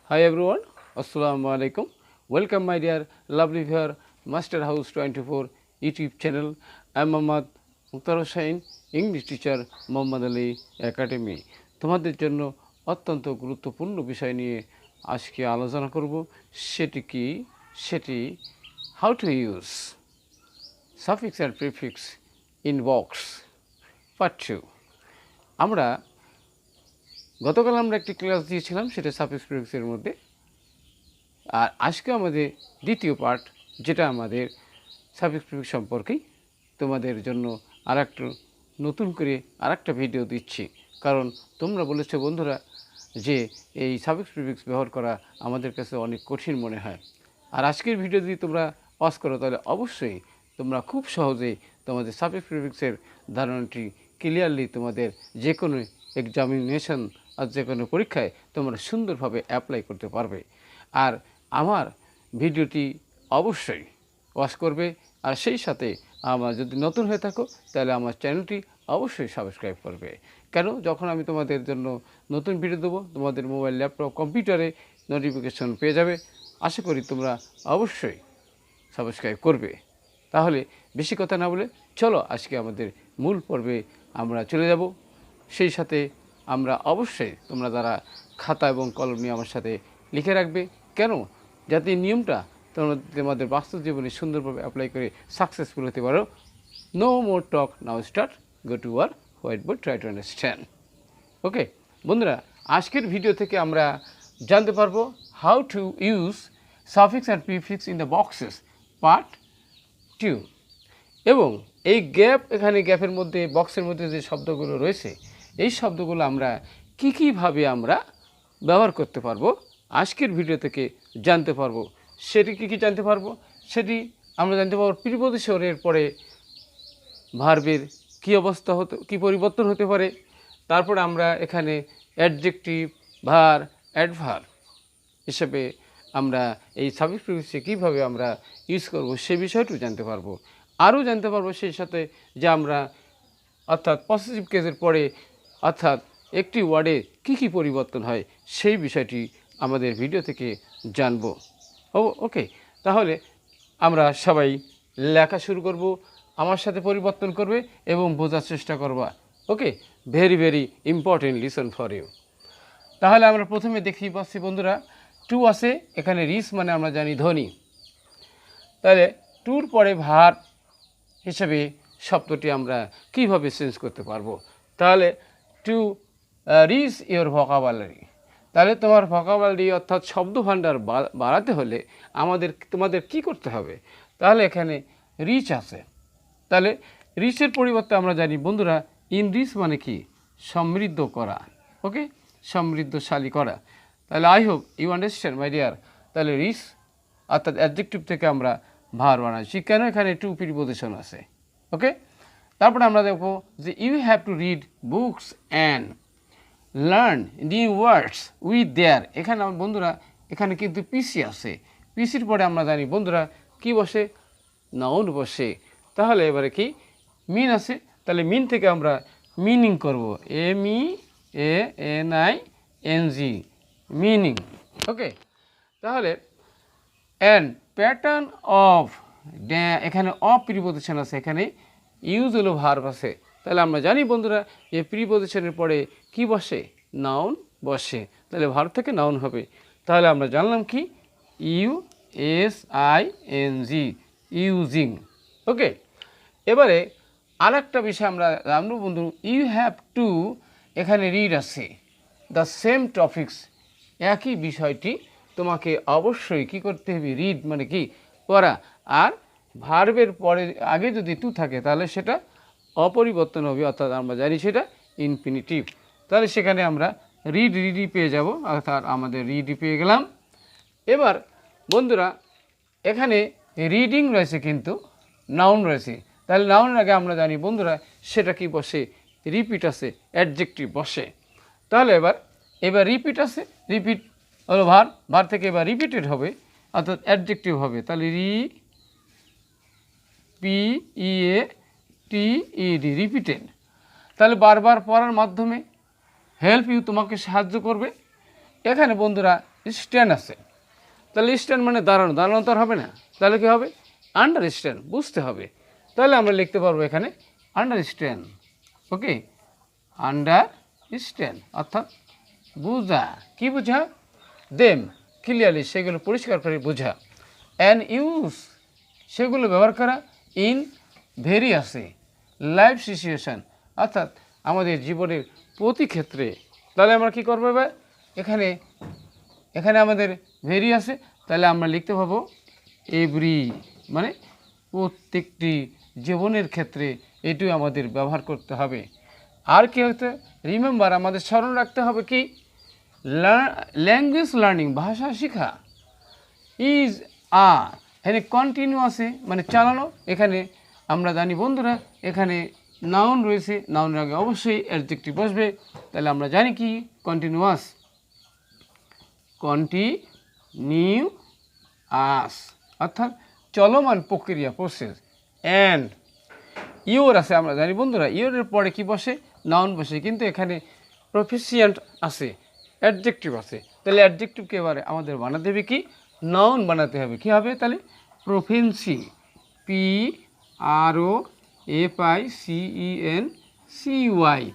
Hi everyone, Assalamu alaikum. Welcome my dear lovely viewer, Master House 24 YouTube channel. I am Mohammad Mukhtar Hussain, English teacher, Muhammad Ali Academy. তোমাদের জন্য অত্যন্ত গুরুত্বপূর্ণ বিষয় নিয়ে আজকে আলোচনা করব। সেটি how to use suffix and prefix in box part 2. আমরা গতকাল একটি ক্লাস দিয়েছিলাম, সেটা সাফিক্স প্রিফিক্সের মধ্যে। আর আজকে আমাদের দ্বিতীয় পার্ট, যেটা আমাদের সাফিক্স প্রিফিক্স সম্পর্কেই তোমাদের জন্য আরেকটু নতুন করে আরেকটা ভিডিও দিচ্ছি। কারণ তোমরা বলেছো বন্ধুরা যে এই সাফিক্স প্রিফিক্স ব্যবহার করা আমাদের কাছে অনেক কঠিন মনে হয়। আর আজকের ভিডিও যদি তোমরা পাস করো তাহলে অবশ্যই তোমরা খুব সহজেই তোমাদের সাফিক্স প্রিফিক্সের ধারণাটি ক্লিয়ারলি তোমাদের যে কোনো এক্সামিনেশন আর যে কোনো পরীক্ষায় তোমরা সুন্দরভাবে অ্যাপ্লাই করতে পারবে। আর আমার ভিডিওটি অবশ্যই ওয়াচ করবে। আর সেই সাথে আমার যদি নতুন হয়ে থাকো তাহলে আমার চ্যানেলটি অবশ্যই সাবস্ক্রাইব করবে। কেন, যখন আমি তোমাদের জন্য নতুন ভিডিও দেবো তোমাদের মোবাইল, ল্যাপটপ, কম্পিউটারে নোটিফিকেশন পেয়ে যাবে। আশা করি তোমরা অবশ্যই সাবস্ক্রাইব করবে। তাহলে বেশি কথা না বলে চলো আজকে আমাদের মূল পর্বে আমরা চলে যাব। সেই সাথে আমরা অবশ্যই তোমরা যারা খাতা এবং কলম নিয়ে আমার সাথে লিখে রাখবে, কেন, যাতে নিয়মটা তোমাদের বাস্তব জীবনে সুন্দরভাবে অ্যাপ্লাই করে সাকসেসফুল হতে পারো। No more talk, now start, go to your white board, try to understand. Okay বন্ধুরা, আজকের ভিডিও থেকে আমরা জানতে পারবো how to use suffix and prefix in the boxes part 2। এবং এই এখানে গ্যাপের মধ্যে, বক্সের মধ্যে যে শব্দগুলো রয়েছে, এই শব্দগুলো আমরা কীভাবে আমরা ব্যবহার করতে পারবো আজকের ভিডিও থেকে জানতে পারবো। সেটি কী জানতে পারবো, সেটি আমরা জানতে পারবো প্রিপোজিশনের পরে ভার্বের কী অবস্থা কী পরিবর্তন হতে পারে। তারপরে আমরা এখানে অ্যাডজেক্টিভ, ভার, অ্যাডভার্ব হিসেবে আমরা এই সাফিক্স প্রিফিক্সে কীভাবে আমরা ইউজ করব সে বিষয়টিও জানতে পারবো। আরও জানতে পারবো সেই সাথে যে আমরা অর্থাৎ পসেসিভ কেসের পরে অর্থাৎ একটি ওয়ার্ডে কী পরিবর্তন হয় সেই বিষয়টি আমাদের ভিডিও থেকে জানব। ওকে, তাহলে আমরা সবাই লেখা শুরু করব, আমার সাথে পরিবর্তন করবে এবং বোঝার চেষ্টা করবা। Okay, very very important lesson for you. তাহলে আমরা প্রথমে দেখি পাচ্ছি বন্ধুরা, টু আছে এখানে, রিস মানে আমরা জানি ধ্বনি। তাহলে টুর পরে ভার হিসেবে শব্দটি আমরা কিভাবে চেঞ্জ করতে পারবো। তাহলে টু রিচ ইওর ভোকাবুলারি, তাহলে তোমার ভোকাবুলারি অর্থাৎ শব্দ ভাণ্ডার বাড়াতে হলে তোমাদের কি করতে হবে। তাহলে এখানে রিচ আছে, তাহলে রিচের পরিবর্তে আমরা জানি বন্ধুরা ইনরিচ মানে কি, সমৃদ্ধ করা। ওকে, সমৃদ্ধশালী করা। তাহলে I hope you understand my dear. তাহলে রিচ অর্থাৎ অ্যাডজেক্টিভ থেকে আমরা ভার বানাচ্ছি, কেন, এখানে টু প্রিপোজিশন আছে। ওকে, তারপরে আমরা দেখব যে you have to read books and learn new words with their. এখানে বন্ধুরা এখানে কিন্তু পিসি আছে, পিসির পরে আমরা জানি বন্ধুরা কি বসে, নাউন বসে। তাহলে এবারে কি মিন আছে, তাহলে মিন থেকে আমরা মিনিং করব, MEANING, মিনিং। ওকে, তাহলে অ্যান্ড প্যাটার্ন অফ, এখানে অফ প্রিপোজিশন আছে, এখানে ইউজ হলো ভার্ব আছে। তাহলে আমরা জানি বন্ধুরা যে প্রিপোজিশনের পরে কি বসে, নাউন বসে, তাহলে ভার্ব থেকে নাউন হবে। তাহলে আমরা জানলাম কি USING, ইউজিং। ওকে, এবারে আরেকটা বিষয় আমরা জানবো বন্ধু, ইউ হ্যাভ টু, এখানে রিড আছে, দ্য সেম টপিক্স, একই বিষয়টি তোমাকে অবশ্যই কি করতে হবে, রিড মানে কি পড়া। আর ভার্বের পরে আগে যদি টু থাকে তাহলে সেটা অপরিবর্তন হবে, অর্থাৎ আমরা জানি সেটা ইনফিনিটিভ। তাহলে সেখানে আমরা রিডি পেয়ে যাব, অর্থাৎ আমাদের রিডি পেয়ে গেলাম। এবার বন্ধুরা এখানে রিডিং রয়েছে কিন্তু নাউন রয়েছে, তাহলে নাউনের আগে আমরা জানি বন্ধুরা সেটা কি বসে, রিপিট আছে, অ্যাডজেক্টিভ বসে। তাহলে এবার রিপিট আছে, রিপিট হলো ভার থেকে এবার রিপিটেড হবে, অর্থাৎ অ্যাডজেক্টিভ হবে। তাহলে REPEATED, রিপিটেড। তাহলে বারবার পড়ার মাধ্যমে হেল্প ইউ, তোমাকে সাহায্য করবে। এখানে বন্ধুরা স্ট্যান্ড আছে, তাহলে স্ট্যান্ড মানে দাঁড়ানো, দাঁড়ানো তো আর হবে না, তাহলে কী হবে আন্ডারস্ট্যান্ড, বুঝতে হবে। তাহলে আমরা লিখতে পারবো এখানে আন্ডারস্ট্যান্ড। ওকে, আন্ডারস্ট্যান্ড অর্থাৎ বোঝা। কি বোঝা? দেম ক্লিয়ারলি, সেগুলো পরিষ্কার করে বোঝা। অ্যান্ড ইউজ, সেগুলো ব্যবহার করা। ইন ভেরিয়াসে লাইফ সিচুয়েশান, অর্থাৎ আমাদের জীবনের প্রতি ক্ষেত্রে। তাহলে আমরা কী করবো এবার? এখানে এখানে আমাদের ভেরি আছে, তাহলে আমরা লিখতে পাবো এভরি, মানে প্রত্যেকটি জীবনের ক্ষেত্রে এটিও আমাদের ব্যবহার করতে হবে। আর কি হতে? রিমেম্বার, আমাদের স্মরণ রাখতে হবে কি? ল্যাঙ্গুয়েজ লার্নিং, ভাষা শেখা। ইজ এখানে কন্টিনিউ আছে মানে চালানো। এখানে আমরা জানি বন্ধুরা, এখানে নাউন রয়েছে, নাউনের আগে অবশ্যই অ্যাডজেক্টিভ বসবে। তাহলে আমরা জানি কি কন্টিনিউয়াস, কন্টিনিউয়াস অর্থাৎ চলমান প্রক্রিয়া, প্রসেস। অ্যান্ড ইওর আছে, আমরা জানি বন্ধুরা ইওরের পরে কি বসে? নাউন বসে, কিন্তু এখানে প্রফিসিয়েন্ট আছে, অ্যাডজেক্টিভ আছে। তাহলে অ্যাডজেক্টিভকে এবারে আমাদের বানাতে হবে কি? নাউন বানাতে হবে। কী হবে তাহলে? প্রফেন্সি, PROFICENCY,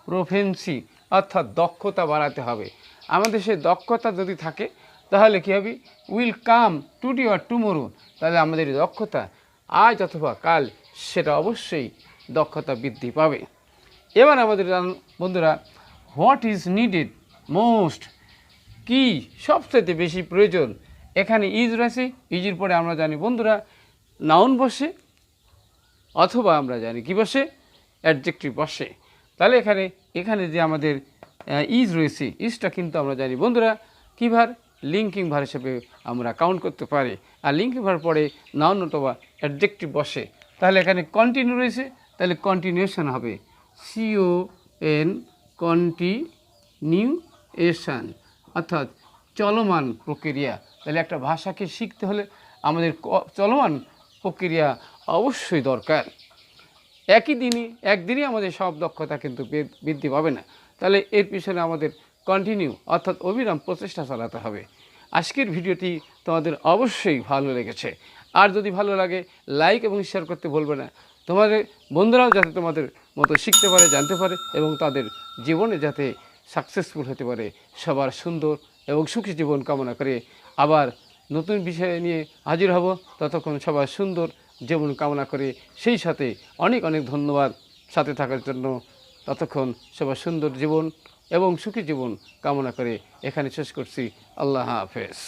প্রফেন্সি অর্থাৎ দক্ষতা বাড়াতে হবে। আমাদের সেই দক্ষতা যদি থাকে তাহলে কী হবে? Will come today or tomorrow, তাহলে আমাদের দক্ষতা আজ অথবা কাল সেটা অবশ্যই দক্ষতা বৃদ্ধি পাবে। এবার আমাদের বন্ধুরা হোয়াট ইজ নিডেড মোস্ট, কি সবচেয়ে বেশি প্রয়োজন? এখানে ইজ রয়েছে, ইজের পরে আমরা জানি বন্ধুরা নাউন বসে, অথবা আমরা জানি কি বসে? অ্যাডজেক্টিভ বসে। তাহলে এখানে যে আমাদের ইজ রয়েছে, ইজটা কিন্তু আমরা জানি বন্ধুরা কী ভার? লিঙ্কিং ভার হিসেবে আমরা কাউন্ট করতে পারি। আর লিঙ্কিং ভার পরে নাউন অথবা অ্যাডজেক্টিভ বসে। তাহলে এখানে কন্টিনিউ রয়েছে, তাহলে কন্টিনিউশন হবে CON, কন্টিনিউশন অর্থাৎ চলমান প্রক্রিয়া। তাহলে একটা ভাষাকে শিখতে হলে আমাদের চলমান প্রক্রিয়া অবশ্যই দরকার। একদিনই আমাদের সব দক্ষতা কিন্তু বৃদ্ধি পাবে না। তাহলে এর পিছনে আমাদের কন্টিনিউ অর্থাৎ অবিরাম প্রচেষ্টা চালাতে হবে। আজকের ভিডিওটি তোমাদের অবশ্যই ভালো লেগেছে। আর যদি ভালো লাগে লাইক এবং শেয়ার করতে ভুলবে না। তোমাদের বন্ধুরাও যাতে তোমাদের মতো শিখতে পারে, জানতে পারে এবং তাদের জীবনে যাতে সাকসেসফুল হতে পারে। সবার সুন্দর এবং সুখী জীবন কামনা করে আবার নতুন বিষয় নিয়ে হাজির হব। ততক্ষণ সবার সুন্দর জীবন কামনা করে, সেই সাথে অনেক অনেক ধন্যবাদ সাথে থাকার জন্য। ততক্ষণ সবার সুন্দর জীবন এবং সুখী জীবন কামনা করে এখানে শেষ করছি। আল্লাহ হাফেজ।